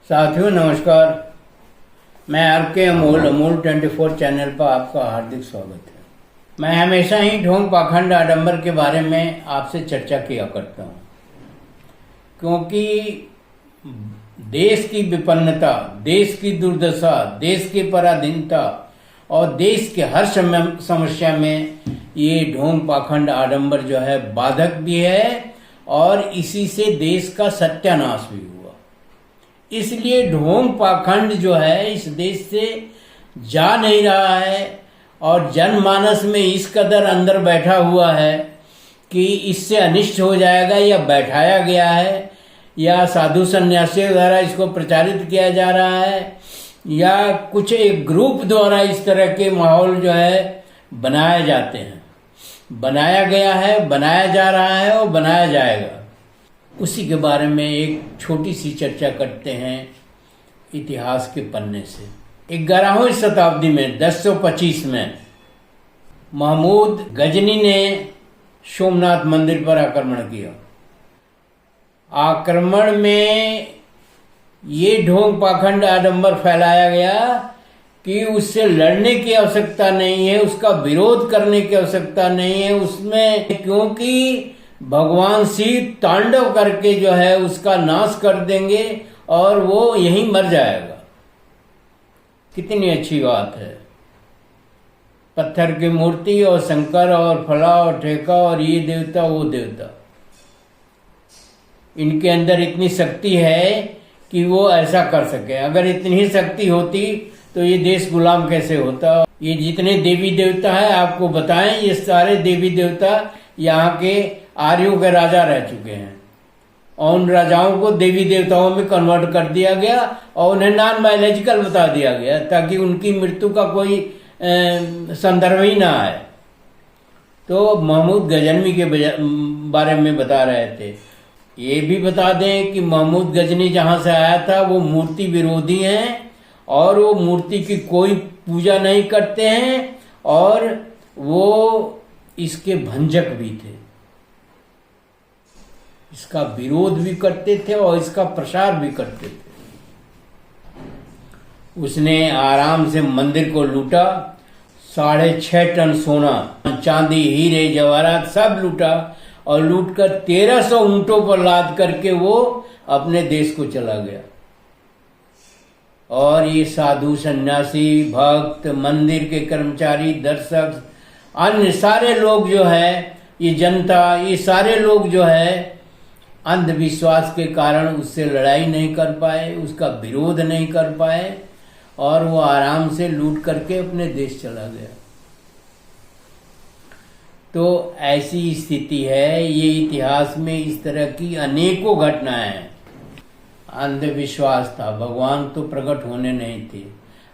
साथियों नमस्कार। मैं आपके अमूल 24 चैनल पर आपका हार्दिक स्वागत है। मैं हमेशा ही ढोंग पाखंड आडंबर के बारे में आपसे चर्चा किया करता हूँ, क्योंकि देश की विपन्नता, देश की दुर्दशा, देश की पराधीनता और देश के हर समस्या में ये ढोंग पाखंड आडंबर जो है बाधक भी है और इसी से देश का सत्यानाश भी हुआ। इसलिए ढोंग पाखंड जो है इस देश से जा नहीं रहा है और जनमानस में इस कदर अंदर बैठा हुआ है कि इससे अनिष्ट हो जाएगा या बैठाया गया है या साधु सन्यासियों द्वारा इसको प्रचारित किया जा रहा है या कुछ एक ग्रुप द्वारा इस तरह के माहौल जो है बनाए जाते हैं, बनाया गया है, बनाया जा रहा है और बनाया जाएगा। उसी के बारे में एक छोटी सी चर्चा करते हैं इतिहास के पन्ने से। 11वीं शताब्दी में 1025 में महमूद गजनी ने सोमनाथ मंदिर पर आक्रमण किया। आक्रमण में ये ढोंग पाखंड आडंबर फैलाया गया कि उससे लड़ने की आवश्यकता नहीं है, उसका विरोध करने की आवश्यकता नहीं है उसमें, क्योंकि भगवान शिव तांडव करके जो है उसका नाश कर देंगे और वो यहीं मर जाएगा। कितनी अच्छी बात है। पत्थर की मूर्ति और शंकर और फला और ठेका और ये देवता वो देवता, इनके अंदर इतनी शक्ति है कि वो ऐसा कर सके। अगर इतनी ही शक्ति होती तो ये देश गुलाम कैसे होता। ये जितने देवी देवता है आपको बताएं, ये सारे देवी देवता यहाँ के आर्यों के राजा रह चुके हैं और उन राजाओं को देवी देवताओं में कन्वर्ट कर दिया गया और उन्हें नॉन बायोलॉजिकल बता दिया गया ताकि उनकी मृत्यु का कोई संदर्भ ही ना आए। तो महमूद गजनवी के बारे में बता रहे थे। ये भी बता दें कि महमूद गजनी जहाँ से आया था वो मूर्ति विरोधी हैं और वो मूर्ति की कोई पूजा नहीं करते हैं और वो इसके भंजक भी थे, इसका विरोध भी करते थे और इसका प्रसार भी करते थे। उसने आराम से मंदिर को लूटा, 6.5 टन सोना, चांदी, हीरे, जवाहरात सब लूटा और लूटकर 1300 ऊंटों पर लाद करके वो अपने देश को चला गया। और ये साधु सन्यासी, भक्त, मंदिर के कर्मचारी, दर्शक, अन्य सारे लोग जो है, ये जनता, ये सारे लोग जो है अंधविश्वास के कारण उससे लड़ाई नहीं कर पाए, उसका विरोध नहीं कर पाए और वो आराम से लूट करके अपने देश चला गया। तो ऐसी स्थिति है। ये इतिहास में इस तरह की अनेकों घटनाएं हैं। अंधविश्वास था, भगवान तो प्रकट होने नहीं थे,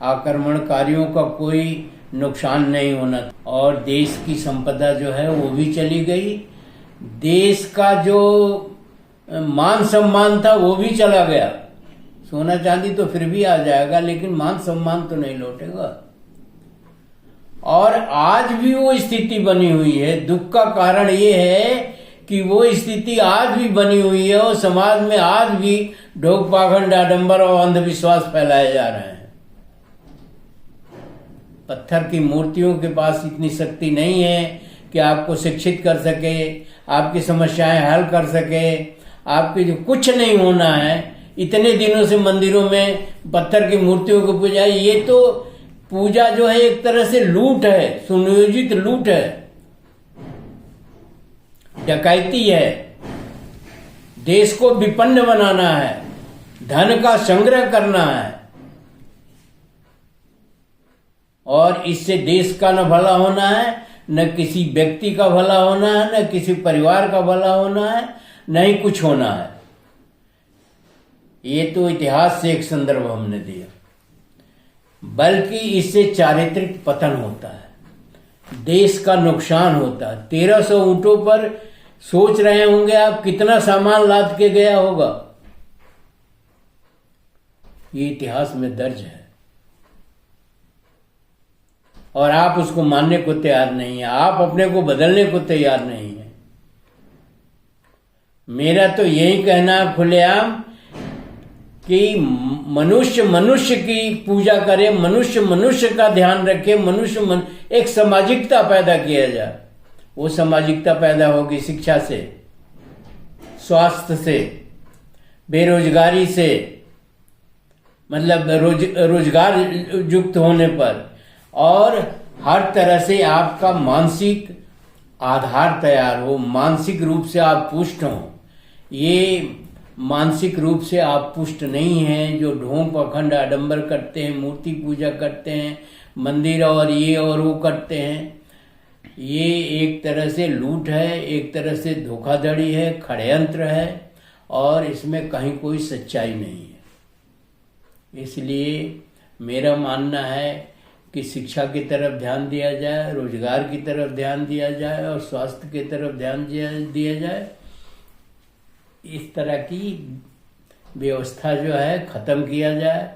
आक्रमणकारियों का कोई नुकसान नहीं होना और देश की संपदा जो है वो भी चली गई, देश का जो मान सम्मान था वो भी चला गया। सोना चांदी तो फिर भी आ जाएगा लेकिन मान सम्मान तो नहीं लौटेगा। और आज भी वो स्थिति बनी हुई है। दुख का कारण ये है कि वो स्थिति आज भी बनी हुई है और समाज में आज भी ढोंग पाखंड आडंबर और अंधविश्वास फैलाए जा रहे हैं। पत्थर की मूर्तियों के पास इतनी शक्ति नहीं है कि आपको शिक्षित कर सके, आपकी समस्याएं हल कर सके, आपके जो कुछ नहीं होना है। इतने दिनों से मंदिरों में पत्थर की मूर्तियों को पूजा, ये तो पूजा जो है एक तरह से लूट है, सुनियोजित लूट है, डकैती है। देश को विपन्न बनाना है, धन का संग्रह करना है और इससे देश का न भला होना है, न किसी व्यक्ति का भला होना है, न किसी परिवार का भला होना है, न ही कुछ होना है। ये तो इतिहास से एक संदर्भ हमने दिया, बल्कि इससे चारित्रिक पतन होता है, देश का नुकसान होता है। 1300 ऊंटों पर सोच रहे होंगे आप कितना सामान लाद के गया होगा। ये इतिहास में दर्ज है और आप उसको मानने को तैयार नहीं है, आप अपने को बदलने को तैयार नहीं है। मेरा तो यही कहना है खुलेआम कि मनुष्य मनुष्य की पूजा करे, मनुष्य मनुष्य का ध्यान रखे, एक सामाजिकता पैदा किया जाए। वो सामाजिकता पैदा होगी शिक्षा से, स्वास्थ्य से, बेरोजगारी से, मतलब रोजगार युक्त होने पर, और हर तरह से आपका मानसिक आधार तैयार हो, मानसिक रूप से आप पुष्ट हो। ये मानसिक रूप से आप पुष्ट नहीं हैं, जो ढोंग पाखंड आडंबर करते हैं, मूर्ति पूजा करते हैं, मंदिर और ये और वो करते हैं, ये एक तरह से लूट है, एक तरह से धोखाधड़ी है, षड्यंत्र है, और इसमें कहीं कोई सच्चाई नहीं है। इसलिए मेरा मानना है कि शिक्षा की तरफ ध्यान दिया जाए, रोजगार की तरफ ध्यान दिया जाए, और स्वास्थ्य की तरफ ध्यान दिया जाए। इस तरह की व्यवस्था जो है खत्म किया जाए,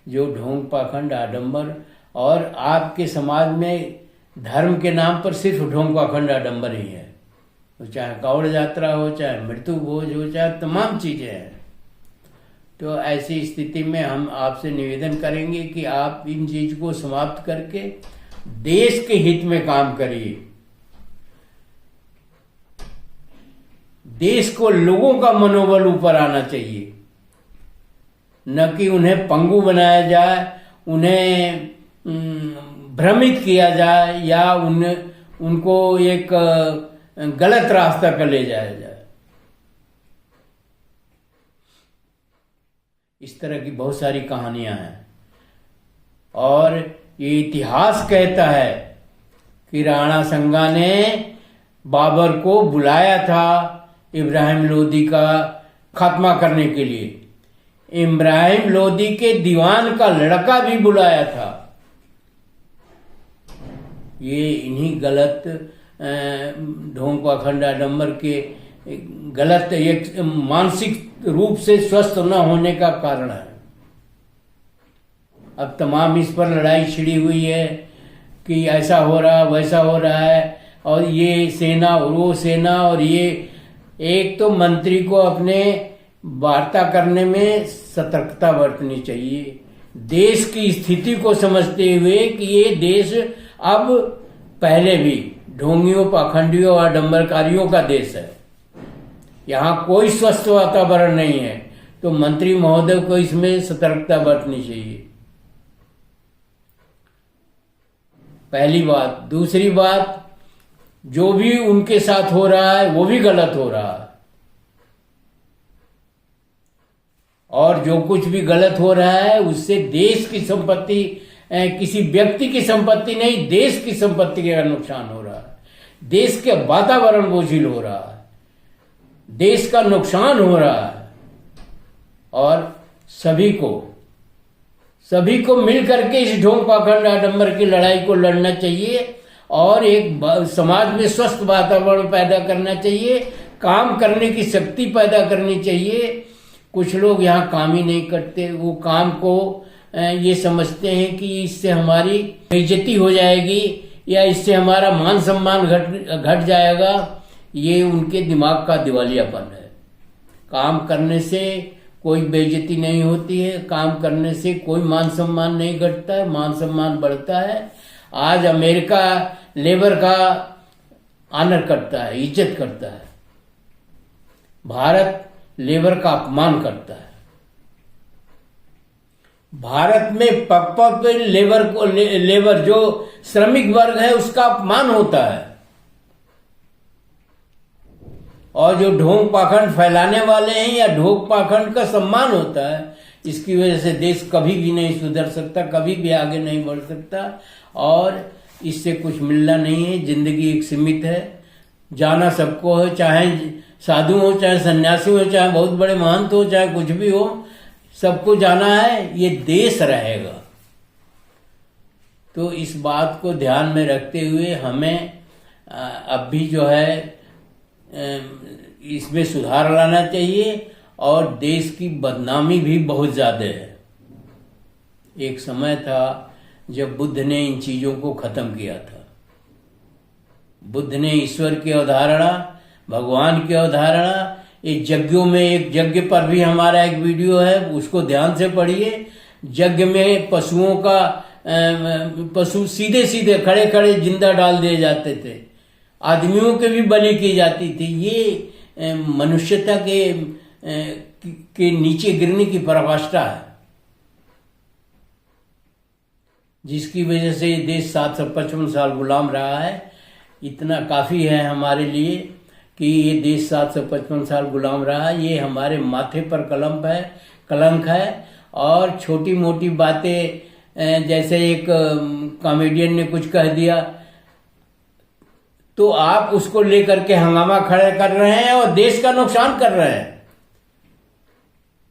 जो ढोंग पाखंड आडंबर, और आपके समाज में धर्म के नाम पर सिर्फ ढोंग पाखंड आडंबर ही है। तो चाहे कावड़ यात्रा हो, चाहे मृत्यु भोज हो, चाहे तमाम चीजें हैं। तो ऐसी स्थिति में हम आपसे निवेदन करेंगे कि आप इन चीज को समाप्त करके देश के हित में काम करिए। देश को, लोगों का मनोबल ऊपर आना चाहिए, न कि उन्हें पंगु बनाया जाए, उन्हें भ्रमित किया जाए, या उनको एक गलत रास्ता पर ले जाया जाए। इस तरह की बहुत सारी कहानियां हैं, और ये इतिहास कहता है कि राणा संगा ने बाबर को बुलाया था इब्राहिम लोदी का खात्मा करने के लिए। इब्राहिम लोदी के दीवान का लड़का भी बुलाया था। ये इन्हीं गलत ढोंग पाखंड आडंबर के गलत एक मानसिक रूप से स्वस्थ न होने का कारण है। अब तमाम इस पर लड़ाई छिड़ी हुई है कि ऐसा हो रहा, वैसा हो रहा है, और ये सेना और वो सेना, और ये एक तो मंत्री को अपने वार्ता करने में सतर्कता बरतनी चाहिए, देश की स्थिति को समझते हुए कि ये देश अब पहले भी ढोंगियों, पाखंडियों और आडंबरकारियों का देश है। यहाँ कोई स्वस्थ वातावरण नहीं है। तो मंत्री महोदय को इसमें सतर्कता बरतनी चाहिए, पहली बात। दूसरी बात, जो भी उनके साथ हो रहा है वो भी गलत हो रहा है, और जो कुछ भी गलत हो रहा है उससे देश की संपत्ति, किसी व्यक्ति की संपत्ति नहीं, देश की संपत्ति का नुकसान हो रहा है, देश के वातावरण बोझिल हो रहा है, देश का नुकसान हो रहा है। और सभी को मिल करके इस ढोंग पाखंड आडंबर की लड़ाई को लड़ना चाहिए, और एक समाज में स्वस्थ वातावरण पैदा करना चाहिए, काम करने की शक्ति पैदा करनी चाहिए। कुछ लोग यहाँ काम ही नहीं करते, वो काम को ये समझते हैं कि इससे हमारी बेइज्जती हो जाएगी, या इससे हमारा मान सम्मान घट जाएगा। ये उनके दिमाग का दिवालियापन है। काम करने से कोई बेइज्जती नहीं होती है, काम करने से कोई मान सम्मान नहीं घटता है, मान सम्मान बढ़ता है। आज अमेरिका लेबर का आनर करता है, इज्जत करता है, भारत लेबर का अपमान करता है। भारत में पग लेबर जो श्रमिक वर्ग है उसका अपमान होता है, और जो ढोंग पाखंड फैलाने वाले हैं या ढोंग पाखंड का सम्मान होता है। इसकी वजह से देश कभी भी नहीं सुधर सकता, कभी भी आगे नहीं बढ़ सकता, और इससे कुछ मिलना नहीं है। जिंदगी एक सीमित है, जाना सबको है, चाहे साधु हो, चाहे सन्यासी हो, चाहे बहुत बड़े महंत हो, चाहे कुछ भी हो, सबको जाना है। ये देश रहेगा। तो इस बात को ध्यान में रखते हुए हमें अब भी जो है इसमें सुधार लाना चाहिए, और देश की बदनामी भी बहुत ज्यादा है। एक समय था जब बुद्ध ने इन चीजों को खत्म किया था। बुद्ध ने ईश्वर की अवधारणा, भगवान की अवधारणा, ये यज्ञों में, एक यज्ञ पर भी हमारा एक वीडियो है, उसको ध्यान से पढ़िए। यज्ञ में पशुओं का पशु सीधे सीधे खड़े खड़े जिंदा डाल दिए जाते थे, आदमियों के भी बलि की जाती थी। ये मनुष्यता के नीचे गिरने की पराकाष्ठा है, जिसकी वजह से ये देश 755 साल गुलाम रहा है। इतना काफ़ी है हमारे लिए कि ये देश 755 साल गुलाम रहा। ये हमारे माथे पर कलंक है। और छोटी मोटी बातें, जैसे एक कॉमेडियन ने कुछ कह दिया तो आप उसको लेकर के हंगामा खड़ा कर रहे हैं और देश का नुकसान कर रहे हैं।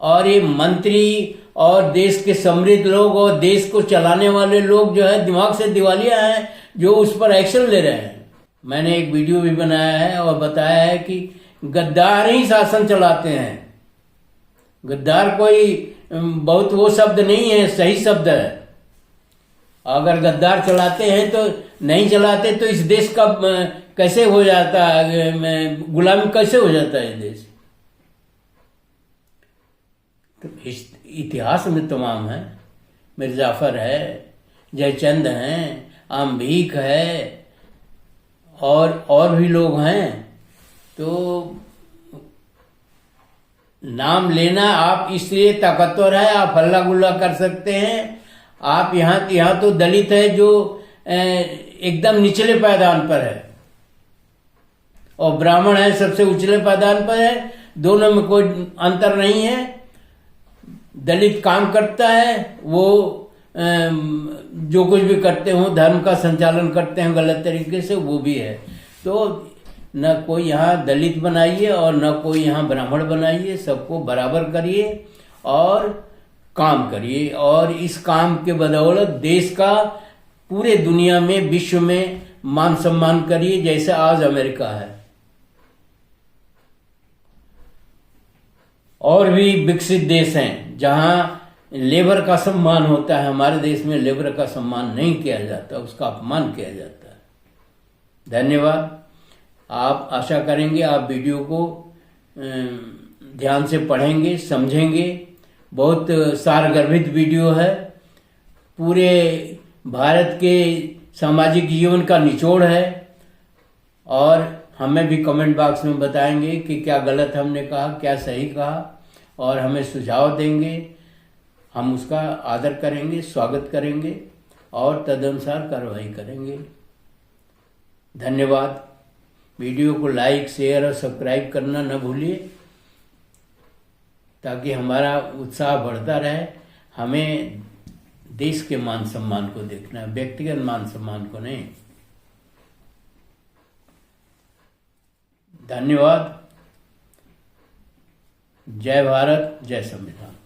और ये मंत्री और देश के समृद्ध लोग और देश को चलाने वाले लोग जो है दिमाग से दिवालिया हैं, जो उस पर एक्शन ले रहे हैं। मैंने एक वीडियो भी बनाया है और बताया है कि गद्दार ही शासन चलाते हैं। गद्दार कोई बहुत वो शब्द नहीं है, सही शब्द है। अगर गद्दार चलाते हैं तो नहीं चलाते तो इस देश का कैसे हो जाता है, गुलामी कैसे हो जाता है देश। तो इतिहास में तमाम है, मिर्जाफर है, जयचंद हैं, आम्बीक है और भी लोग हैं। तो नाम लेना आप इसलिए ताकतवर है, आप हल्ला गुल्ला कर सकते हैं। आप यहाँ तो दलित है जो एकदम निचले पायदान पर है, और ब्राह्मण है सबसे उचले पायदान पर है। दोनों में कोई अंतर नहीं है। दलित काम करता है, वो जो कुछ भी करते हो, धर्म का संचालन करते हैं गलत तरीके से, वो भी है। तो न कोई यहाँ दलित बनाइए और न कोई यहाँ ब्राह्मण बनाइए, सबको बराबर करिए और काम करिए। और इस काम के बदौलत देश का पूरे दुनिया में, विश्व में मान सम्मान करिए, जैसे आज अमेरिका है। और भी विकसित देश हैं जहां लेबर का सम्मान होता है। हमारे देश में लेबर का सम्मान नहीं किया जाता, उसका अपमान किया जाता है। धन्यवाद। आप आशा करेंगे आप वीडियो को ध्यान से पढ़ेंगे, समझेंगे। बहुत सारगर्भित वीडियो है, पूरे भारत के सामाजिक जीवन का निचोड़ है। और हमें भी कमेंट बॉक्स में बताएंगे कि क्या गलत हमने कहा, क्या सही कहा, और हमें सुझाव देंगे। हम उसका आदर करेंगे, स्वागत करेंगे और तदनुसार कार्रवाई करेंगे। धन्यवाद। वीडियो को लाइक, शेयर और सब्सक्राइब करना न भूलिए, ताकि हमारा उत्साह बढ़ता रहे। हमें देश के मान सम्मान को देखना है, व्यक्तिगत मान सम्मान को नहीं। धन्यवाद। जय भारत, जय संविधान।